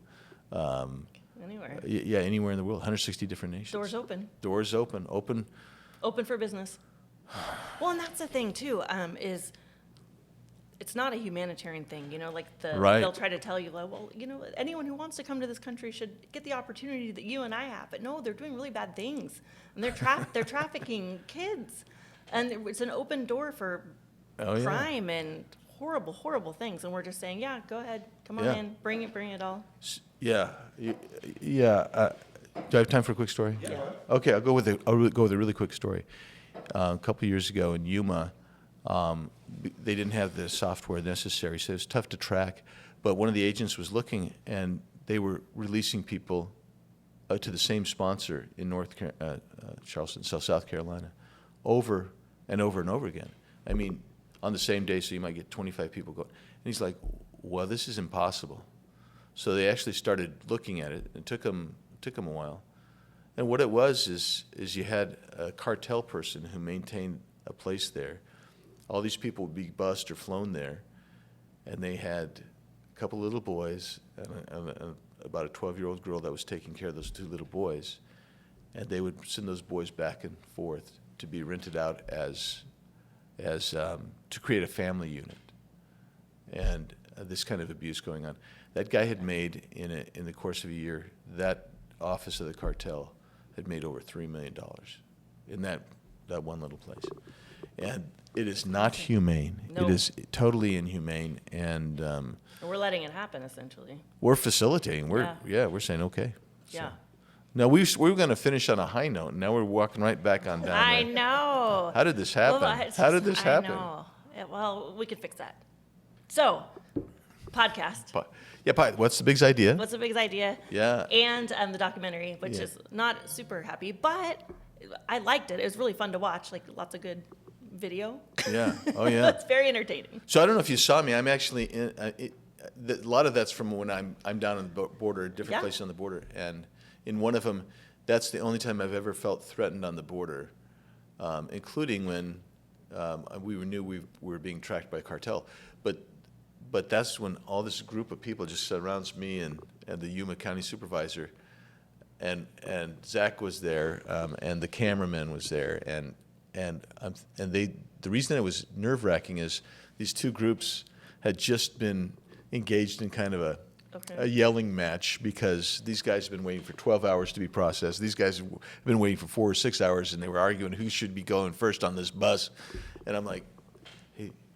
Anywhere. Yeah, anywhere in the world, 160 different nations. Doors open. Doors open. Open for business. Well, and that's the thing too. Is it's not a humanitarian thing, you know. Like Right. they'll try to tell you, like, well, you know, anyone who wants to come to this country should get the opportunity that you and I have. But no, they're doing really bad things, and they're trafficking kids, and it's an open door for Oh, yeah. crime and horrible, horrible things. And we're just saying, yeah, go ahead, come on Yeah. in, bring it all. Yeah, yeah. Do I have time for a quick story? Yeah. Okay, I'll go with a really quick story. A couple years ago in Yuma, they didn't have the software necessary, so it was tough to track. But one of the agents was looking, and they were releasing people to the same sponsor in Charleston, South Carolina, over and over and over again. I mean, on the same day, so you might get 25 people going. And he's like, "Well, this is impossible." So they actually started looking at it. It took them a while. And what it was is you had a cartel person who maintained a place there. All these people would be bused or flown there, and they had a couple little boys and about a 12-year-old girl that was taking care of those two little boys, and they would send those boys back and forth to be rented out as to create a family unit, and this kind of abuse going on. That guy had made in the course of a year, that office of the cartel had made over $3 million in that one little place, and it is not humane. No. It is totally inhumane, and And we're letting it happen, essentially. we're facilitating. Yeah. We're saying okay. Yeah. No, we were going to finish on a high note, and now we're walking right back on down. I there. know. How did this happen? Well, it's How did just- this happen? I know. Yeah, well, we could fix that. So, podcast. What's the Biggs idea? What's the biggest idea? Yeah. And the documentary, which Yeah. is not super happy, but I liked it. It was really fun to watch. Like lots of good video. Yeah. Oh, yeah. It's very entertaining. So I don't know if you saw me. I'm actually in. A lot of that's from when I'm down on the border, different Yeah. places on the border, and in one of them, that's the only time I've ever felt threatened on the border, including when we knew we were being tracked by a cartel. But that's when all this group of people just surrounds me and the Yuma County supervisor, and Zach was there, and the cameraman was there, and the reason it was nerve-wracking is these two groups had just been engaged in kind of a a yelling match because these guys have been waiting for 12 hours to be processed. These guys have been waiting for 4 or 6 hours, and they were arguing who should be going first on this bus. And I'm like,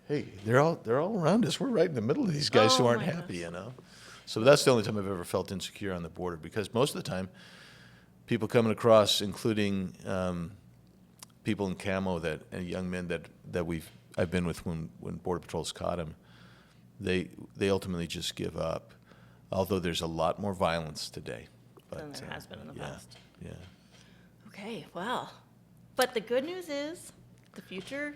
hey, they're all around us. We're right in the middle of these guys who aren't happy, you know. So that's the only time I've ever felt insecure on the border, because most of the time, people coming across, including people in camo and young men that I've been with when Border Patrol's caught them, they ultimately just give up. Although there's a lot more violence today. Than there has been in the past. Yeah. Okay, well. But the good news is the future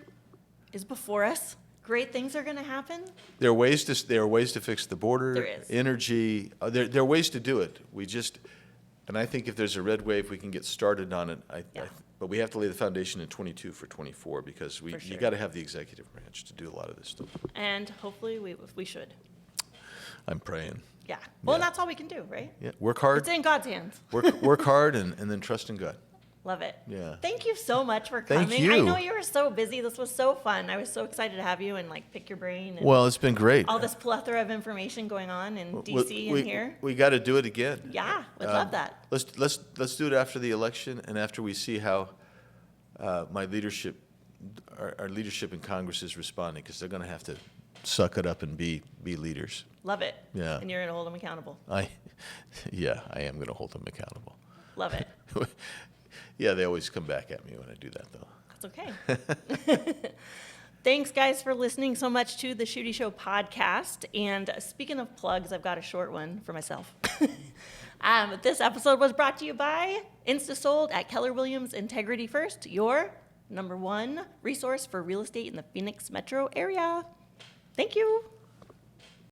is before us. Great things are going to happen. There are ways to fix the border. There is. Energy. There are ways to do it. And I think if there's a red wave, we can get started on it. But we have to lay the foundation in 22 for 24, because you got to have the executive branch to do a lot of this stuff. And hopefully we should. I'm praying. Yeah. Well, and that's all we can do, right? Yeah. Work hard. It's in God's hands. Work hard and then trust in God. Love it. Yeah. Thank you so much for coming. Thank you. I know you were so busy. This was so fun. I was so excited to have you and pick your brain. And Well, it's been great. all this plethora of information going on in DC and here. We got to do it again. Yeah, would love that. Let's do it after the election and after we see how my leadership, our leadership in Congress is responding, because they're going to have to suck it up and be leaders. Love it. Yeah. And you're going to hold them accountable. I am going to hold them accountable. Love it. Yeah, they always come back at me when I do that, though. That's okay. Thanks, guys, for listening so much to the Schude Show podcast. And speaking of plugs, I've got a short one for myself. This episode was brought to you by InstaSold at Keller Williams Integrity First, your #1 resource for real estate in the Phoenix metro area. Thank you.